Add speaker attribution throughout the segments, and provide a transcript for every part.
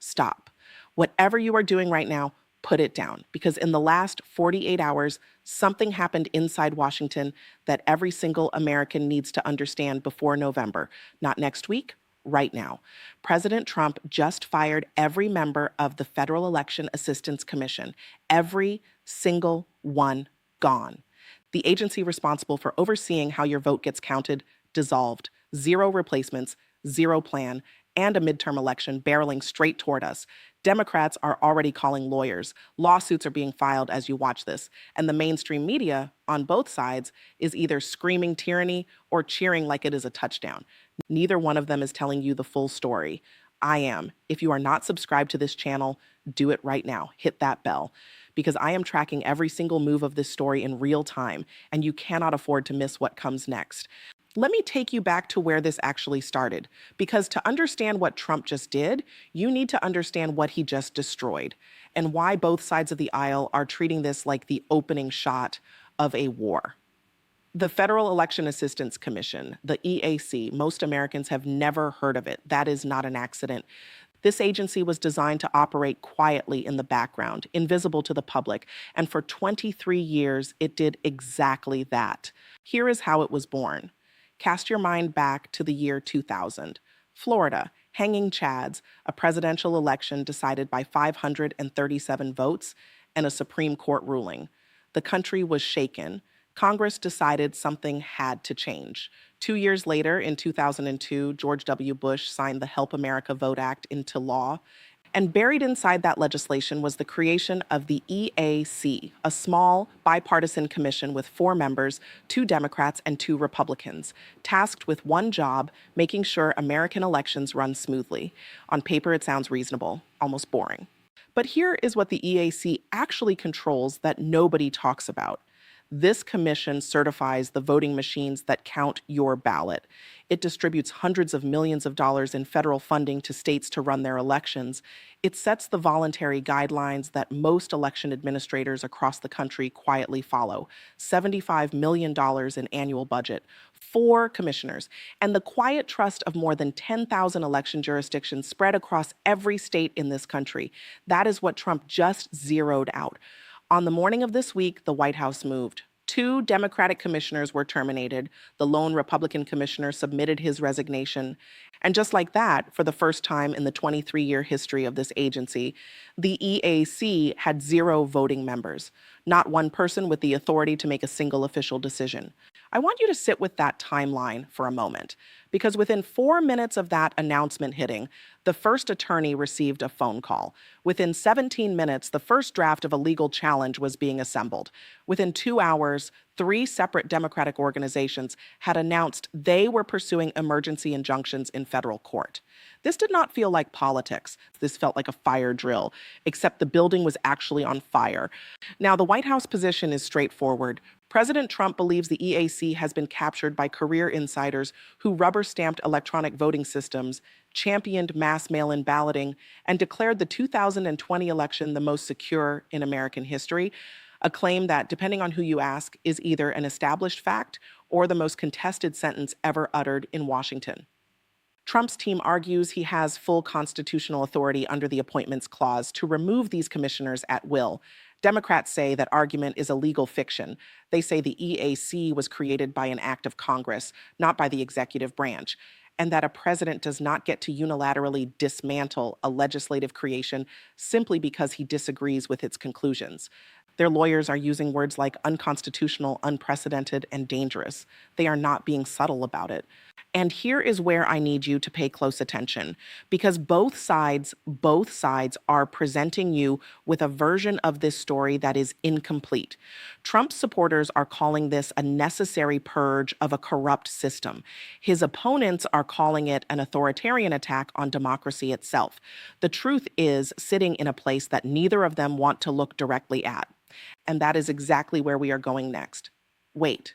Speaker 1: stop. Whatever you are doing right now, put it down. Because in the last 48 hours, something happened inside Washington that every single American needs to understand before November. Not next week, right now. President Trump just fired every member of the Federal Election Assistance Commission. Every single one gone. The agency responsible for overseeing how your vote gets counted dissolved. Zero replacements, zero plan, and a midterm election barreling straight toward us. Democrats are already calling lawyers. Lawsuits are being filed as you watch this. And the mainstream media on both sides is either screaming tyranny or cheering like it is a touchdown. Neither one of them is telling you the full story. I am. If you are not subscribed to this channel, do it right now. Hit that bell. Because I am tracking every single move of this story in real time, and you cannot afford to miss what comes next. Let me take you back to where this actually started, because to understand what Trump just did, you need to understand what he just destroyed, and why both sides of the aisle are treating this like the opening shot of a war. The Federal Election Assistance Commission, the EAC, most Americans have never heard of it. That is not an accident. This agency was designed to operate quietly in the background, invisible to the public, and for 23 years, it did exactly that. Here is how it was born. Cast your mind back to the year 2000. Florida, hanging chads, a presidential election decided by 537 votes and a Supreme Court ruling. The country was shaken. Congress decided something had to change. 2 years later, in 2002, George W. Bush signed the Help America Vote Act into law. And buried inside that legislation was the creation of the EAC, a small bipartisan commission with 4 members, 2 Democrats and 2 Republicans, tasked with one job, making sure American elections run smoothly. On paper, it sounds reasonable, almost boring. But here is what the EAC actually controls that nobody talks about. This commission certifies the voting machines that count your ballot. It distributes hundreds of millions of dollars in federal funding to states to run their elections. It sets the voluntary guidelines that most election administrators across the country quietly follow. $75 million in annual budget, 4 commissioners, and the quiet trust of more than 10,000 election jurisdictions spread across every state in this country. That is what Trump just zeroed out. On the morning of this week, the White House moved. 2 Democratic commissioners were terminated. The lone Republican commissioner submitted his resignation. And just like that, for the first time in the 23-year history of this agency, the EAC had 0 voting members, not one person with the authority to make a single official decision. I want you to sit with that timeline for a moment, because within 4 minutes of that announcement hitting, the first attorney received a phone call. Within 17 minutes, the first draft of a legal challenge was being assembled. Within 2 hours, 3 separate Democratic organizations had announced they were pursuing emergency injunctions in federal court. This did not feel like politics. This felt like a fire drill, except the building was actually on fire. Now, the White House position is straightforward. President Trump believes the EAC has been captured by career insiders who rubber-stamped electronic voting systems, championed mass mail-in balloting, and declared the 2020 election the most secure in American history, a claim that, depending on who you ask, is either an established fact or the most contested sentence ever uttered in Washington. Trump's team argues he has full constitutional authority under the Appointments Clause to remove these commissioners at will. Democrats say that argument is a legal fiction. They say the EAC was created by an act of Congress, not by the executive branch, and that a president does not get to unilaterally dismantle a legislative creation simply because he disagrees with its conclusions. Their lawyers are using words like unconstitutional, unprecedented, and dangerous. They are not being subtle about it. And here is where I need you to pay close attention, because both sides are presenting you with a version of this story that is incomplete. Trump's supporters are calling this a necessary purge of a corrupt system. His opponents are calling it an authoritarian attack on democracy itself. The truth is sitting in a place that neither of them want to look directly at. And that is exactly where we are going next. Wait.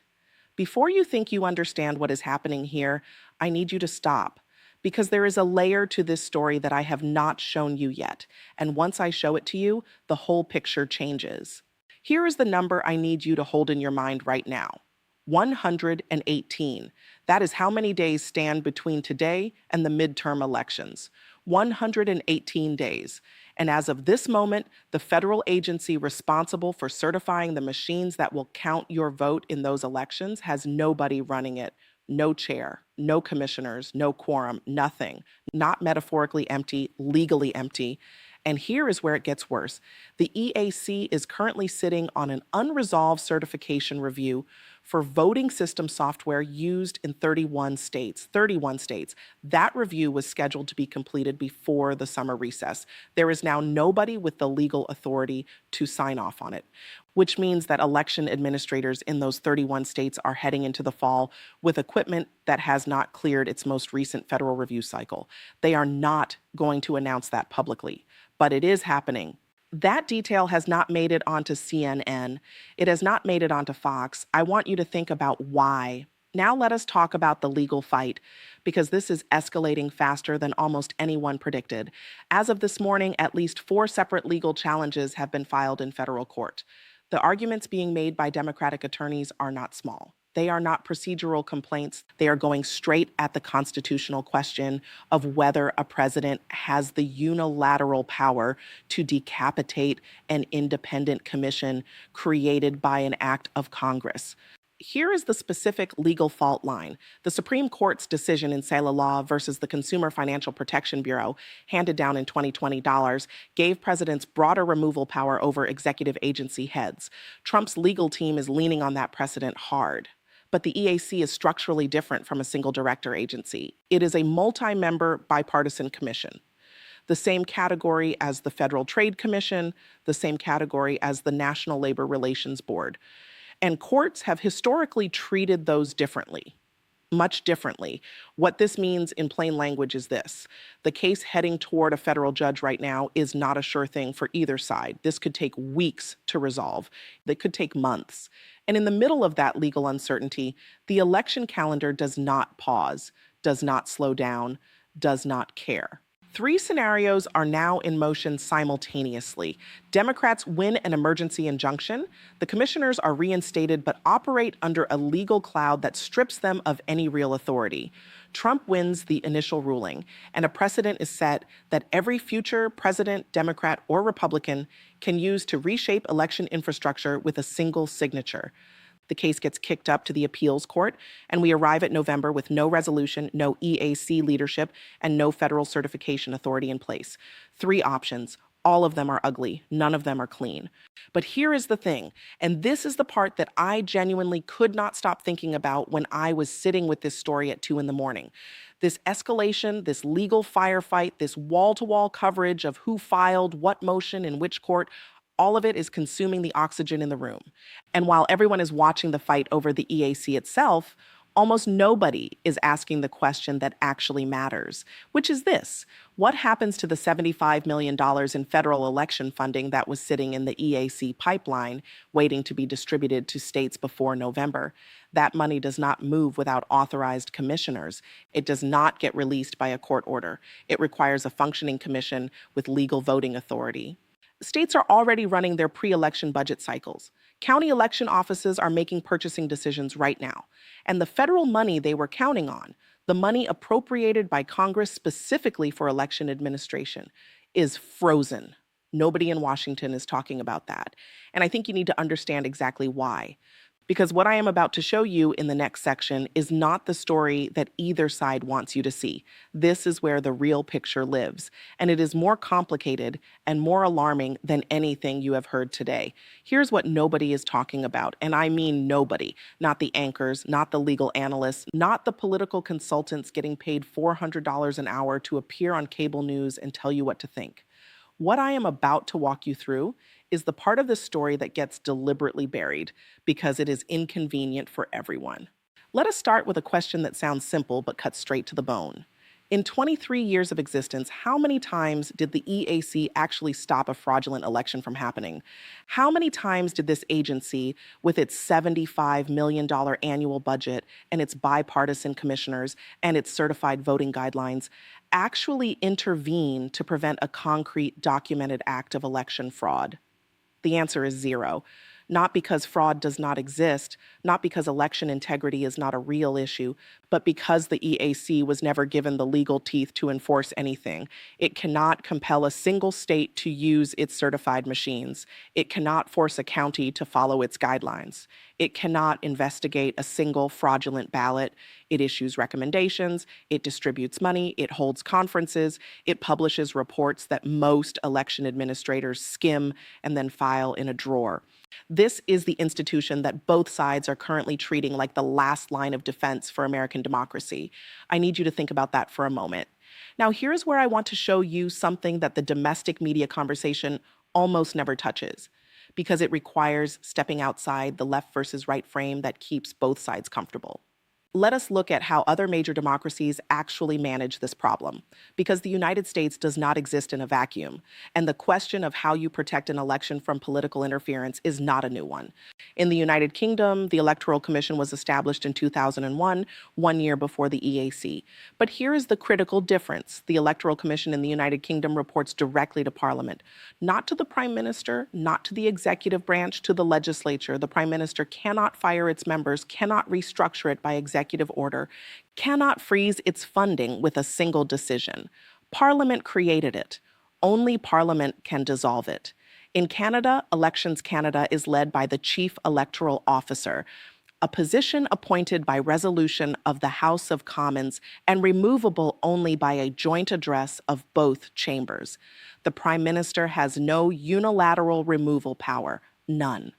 Speaker 1: Before you think you understand what is happening here, I need you to stop, because there is a layer to this story that I have not shown you yet. And once I show it to you, the whole picture changes. Here is the number I need you to hold in your mind right now. 118. That is how many days stand between today and the midterm elections. 118 days. And as of this moment, the federal agency responsible for certifying the machines that will count your vote in those elections has nobody running it. No chair, no commissioners, no quorum, nothing. Not metaphorically empty, legally empty. And here is where it gets worse. The EAC is currently sitting on an unresolved certification review for voting system software used in 31 states. 31 states. That review was scheduled to be completed before the summer recess. There is now nobody with the legal authority to sign off on it, which means that election administrators in those 31 states are heading into the fall with equipment that has not cleared its most recent federal review cycle. They are not going to announce that publicly, but it is happening. That detail has not made it onto CNN. It has not made it onto Fox. I want you to think about why. Now let us talk about the legal fight, because this is escalating faster than almost anyone predicted. As of this morning, at least 4 separate legal challenges have been filed in federal court. The arguments being made by Democratic attorneys are not small. They are not procedural complaints. They are going straight at the constitutional question of whether a president has the unilateral power to decapitate an independent commission created by an act of Congress. Here is the specific legal fault line. The Supreme Court's decision in Saylor Law versus the Consumer Financial Protection Bureau, handed down in 2020 dollars, gave presidents broader removal power over executive agency heads. Trump's legal team is leaning on that precedent hard. But the EAC is structurally different from a single director agency. It is a multi-member bipartisan commission, the same category as the Federal Trade Commission, the same category as the National Labor Relations Board. And courts have historically treated those differently, much differently. What this means in plain language is this. The case heading toward a federal judge right now is not a sure thing for either side. This could take weeks to resolve. It could take months. And in the middle of that legal uncertainty, the election calendar does not pause, does not slow down, does not care. 3 scenarios are now in motion simultaneously. Democrats win an emergency injunction. The commissioners are reinstated but operate under a legal cloud that strips them of any real authority. Trump wins the initial ruling, and a precedent is set that every future president, Democrat or Republican, can use to reshape election infrastructure with a single signature. The case gets kicked up to the appeals court, and we arrive at November with no resolution, no EAC leadership, and no federal certification authority in place. 3 options. All of them are ugly. None of them are clean. But here is the thing, and this is the part that I genuinely could not stop thinking about when I was sitting with this story at 2 a.m. This escalation, this legal firefight, this wall-to-wall coverage of who filed what motion in which court, all of it is consuming the oxygen in the room. And while everyone is watching the fight over the EAC itself, almost nobody is asking the question that actually matters, which is this: what happens to the $75 million in federal election funding that was sitting in the EAC pipeline, waiting to be distributed to states before November? That money does not move without authorized commissioners. It does not get released by a court order. It requires a functioning commission with legal voting authority. States are already running their pre-election budget cycles. County election offices are making purchasing decisions right now. And the federal money they were counting on, the money appropriated by Congress specifically for election administration, is frozen. Nobody in Washington is talking about that. And I think you need to understand exactly why. Because what I am about to show you in the next section is not the story that either side wants you to see. This is where the real picture lives, and it is more complicated and more alarming than anything you have heard today. Here's what nobody is talking about, and I mean nobody. Not the anchors, not the legal analysts, not the political consultants getting paid $400 an hour to appear on cable news and tell you what to think. What I am about to walk you through is the part of the story that gets deliberately buried because it is inconvenient for everyone. Let us start with a question that sounds simple but cuts straight to the bone. In 23 years of existence, how many times did the EAC actually stop a fraudulent election from happening? How many times did this agency, with its $75 million annual budget and its bipartisan commissioners and its certified voting guidelines, actually intervene to prevent a concrete documented act of election fraud? The answer is 0. Not because fraud does not exist, not because election integrity is not a real issue, But because the EAC was never given the legal teeth to enforce anything, it cannot compel a single state to use its certified machines. It cannot force a county to follow its guidelines. It cannot investigate a single fraudulent ballot. It issues recommendations, it distributes money, it holds conferences, it publishes reports that most election administrators skim and then file in a drawer. This is the institution that both sides are currently treating like the last line of defense for American democracy. I need you to think about that for a moment. Now, here's where I want to show you something that the domestic media conversation almost never touches, because it requires stepping outside the left versus right frame that keeps both sides comfortable. Let us look at how other major democracies actually manage this problem, because the United States does not exist in a vacuum, and the question of how you protect an election from political interference is not a new one. In the United Kingdom, the Electoral Commission was established in 2001, 1 year before the EAC. But here is the critical difference. The Electoral Commission in the United Kingdom reports directly to Parliament, not to the Prime Minister, not to the executive branch, to the legislature. The Prime Minister cannot fire its members, cannot restructure it by executive order, cannot freeze its funding with a single decision. Parliament created it. Only Parliament can dissolve it. In Canada, Elections Canada is led by the Chief Electoral Officer, a position appointed by resolution of the House of Commons and removable only by a joint address of both chambers. The Prime Minister has no unilateral removal power, none.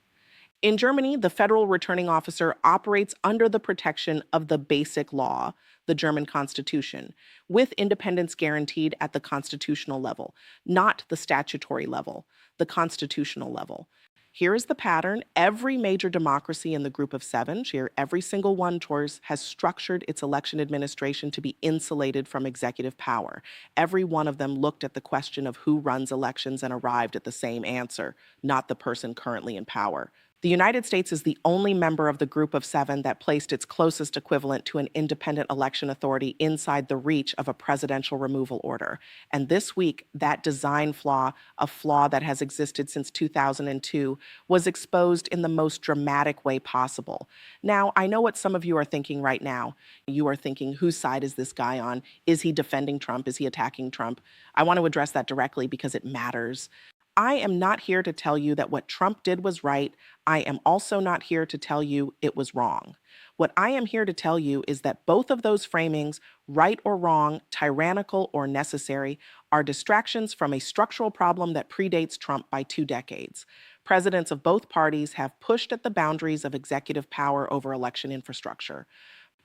Speaker 1: In Germany, the federal returning officer operates under the protection of the basic law, the German constitution, with independence guaranteed at the constitutional level, not the statutory level, the constitutional level. Here is the pattern. Every major democracy in the group of seven, here every single one, Tors, has structured its election administration to be insulated from executive power. Every one of them looked at the question of who runs elections and arrived at the same answer, not the person currently in power. The United States is the only member of the group of seven that placed its closest equivalent to an independent election authority inside the reach of a presidential removal order. And this week, that design flaw, a flaw that has existed since 2002, was exposed in the most dramatic way possible. Now, I know what some of you are thinking right now. You are thinking, whose side is this guy on? Is he defending Trump? Is he attacking Trump? I want to address that directly because it matters. I am not here to tell you that what Trump did was right. I am also not here to tell you it was wrong. What I am here to tell you is that both of those framings, right or wrong, tyrannical or necessary, are distractions from a structural problem that predates Trump by 2 decades. Presidents of both parties have pushed at the boundaries of executive power over election infrastructure.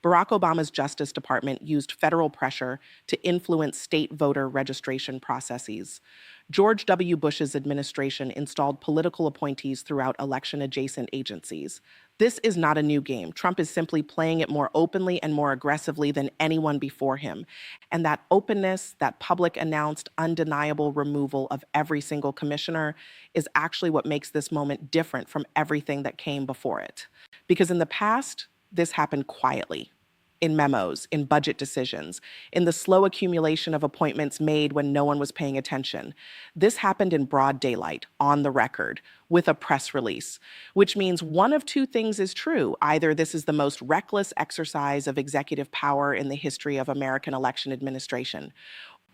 Speaker 1: Barack Obama's Justice Department used federal pressure to influence state voter registration processes. George W. Bush's administration installed political appointees throughout election-adjacent agencies. This is not a new game. Trump is simply playing it more openly and more aggressively than anyone before him. And that openness, that public announced, undeniable removal of every single commissioner is actually what makes this moment different from everything that came before it. Because in the past, this happened quietly. In memos, in budget decisions, in the slow accumulation of appointments made when no one was paying attention. This happened in broad daylight, on the record, with a press release, which means one of two things is true. Either this is the most reckless exercise of executive power in the history of American election administration,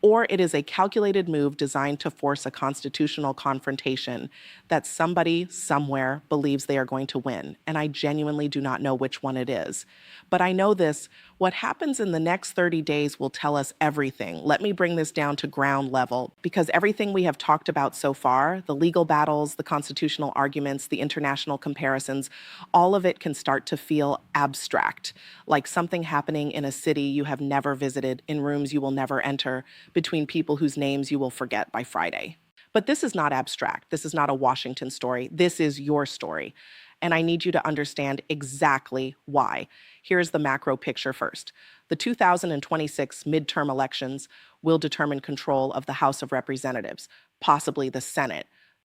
Speaker 1: or it is a calculated move designed to force a constitutional confrontation that somebody somewhere believes they are going to win. And I genuinely do not know which one it is. But I know this, what happens in the next 30 days will tell us everything. Let me bring this down to ground level, because everything we have talked about so far, the legal battles, the constitutional arguments, the international comparisons, all of it can start to feel abstract, like something happening in a city you have never visited, in rooms you will never enter, between people whose names you will forget by Friday. But this is not abstract. This is not a Washington story. This is your story. And I need you to understand exactly why. Here's the macro picture first. The 2026 midterm elections will determine control of the House of Representatives, possibly the Senate.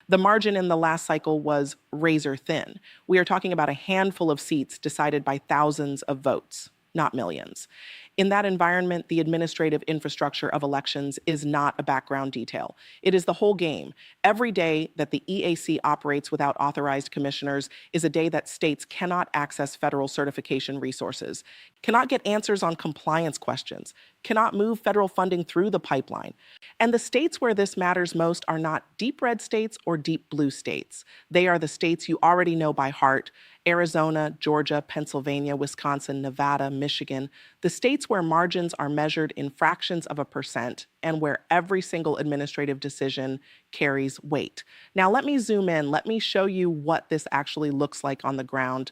Speaker 1: The margin in the last cycle was razor thin. We are talking about a handful of seats decided by thousands of votes, not millions. In that environment, the administrative infrastructure of elections is not a background detail. It is the whole game. Every day that the EAC operates without authorized commissioners is a day that states cannot access federal certification resources, cannot get answers on compliance questions, cannot move federal funding through the pipeline. And the states where this matters most are not deep red states or deep blue states. They are the states you already know by heart: Arizona, Georgia, Pennsylvania, Wisconsin, Nevada, Michigan, the states where margins are measured in fractions of a percent and where every single administrative decision carries weight. Now, let me zoom in. Let me show you what this actually looks like on the ground.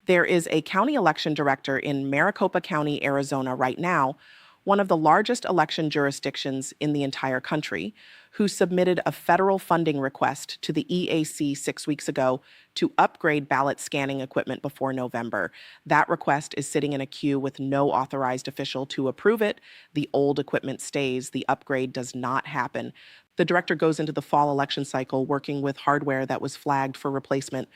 Speaker 1: There is a county election director in Maricopa County, Arizona, right now, one of the largest election jurisdictions in the entire country, who submitted a federal funding request to the EAC 6 weeks ago to upgrade ballot scanning equipment before November. That request is sitting in a queue with no authorized official to approve it. The old equipment stays, the upgrade does not happen. The director goes into the fall election cycle working with hardware that was flagged for replacement.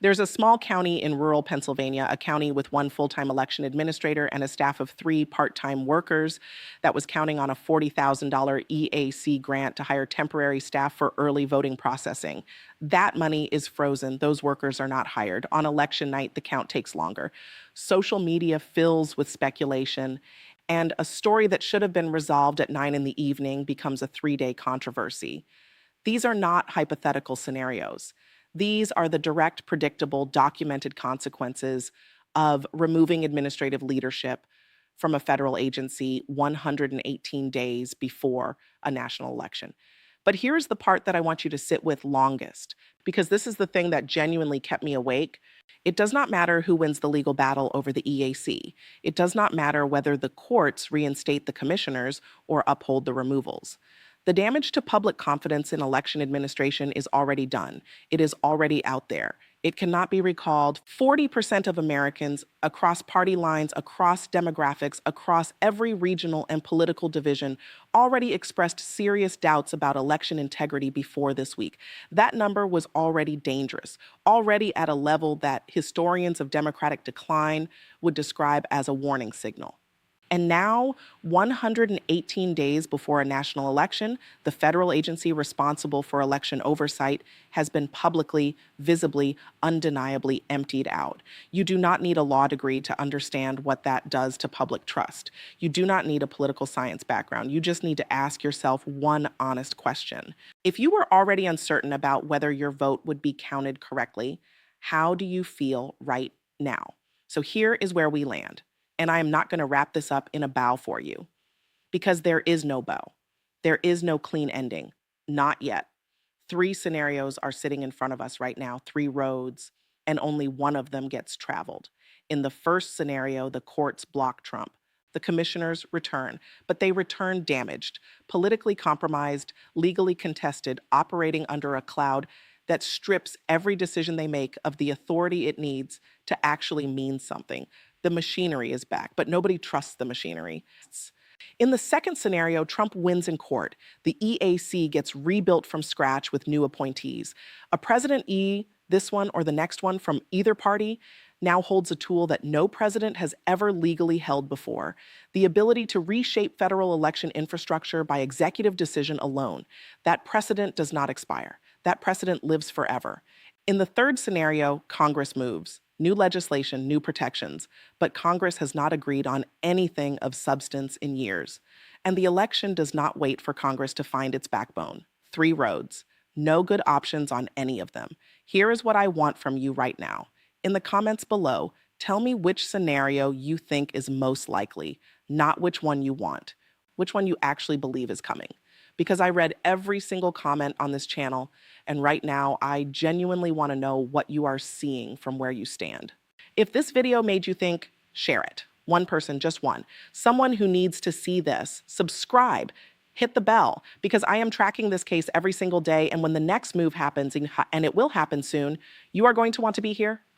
Speaker 1: There's a small county in rural Pennsylvania, a county with one full-time election administrator and a staff of 3 part-time workers, that was counting on a $40,000 EAC grant to hire temporary staff for early voting processing. That money is frozen. Those workers are not hired. On election night, the count takes longer. Social media fills with speculation, and a story that should have been resolved at 9 in the evening becomes a 3-day controversy. These are not hypothetical scenarios. These are the direct, predictable, documented consequences of removing administrative leadership from a federal agency 118 days before a national election. But here's the part that I want you to sit with longest, because this is the thing that genuinely kept me awake. It does not matter who wins the legal battle over the EAC. It does not matter whether the courts reinstate the commissioners or uphold the removals. The damage to public confidence in election administration is already done. It is already out there. It cannot be recalled. 40% of Americans across party lines, across demographics, across every regional and political division already expressed serious doubts about election integrity before this week. That number was already dangerous, already at a level that historians of Democratic decline would describe as a warning signal. And now, 118 days before a national election, the federal agency responsible for election oversight has been publicly, visibly, undeniably emptied out. You do not need a law degree to understand what that does to public trust. You do not need a political science background. You just need to ask yourself one honest question. If you were already uncertain about whether your vote would be counted correctly, how do you feel right now? So here is where we land. And I am not going to wrap this up in a bow for you, because there is no bow. There is no clean ending. Not yet. 3 scenarios are sitting in front of us right now, 3 roads, and only one of them gets traveled. In the first scenario, the courts block Trump. The commissioners return, but they return damaged, politically compromised, legally contested, operating under a cloud that strips every decision they make of the authority it needs to actually mean something. The machinery is back, but nobody trusts the machinery. In the second scenario, Trump wins in court. The EAC gets rebuilt from scratch with new appointees. A President E, this one or the next one from either party, now holds a tool that no president has ever legally held before: the ability to reshape federal election infrastructure by executive decision alone. That precedent does not expire. That precedent lives forever. In the third scenario, Congress moves. New legislation, new protections, but Congress has not agreed on anything of substance in years. And the election does not wait for Congress to find its backbone. 3 roads, no good options on any of them. Here is what I want from you right now. In the comments below, tell me which scenario you think is most likely, not which one you want, which one you actually believe is coming. Because I read every single comment on this channel, and right now I genuinely want to know what you are seeing from where you stand. If this video made you think, share it. One person, just one. Someone who needs to see this. Subscribe. Hit the bell, because I am tracking this case every single day, and when the next move happens, and it will happen soon, you are going to want to be here.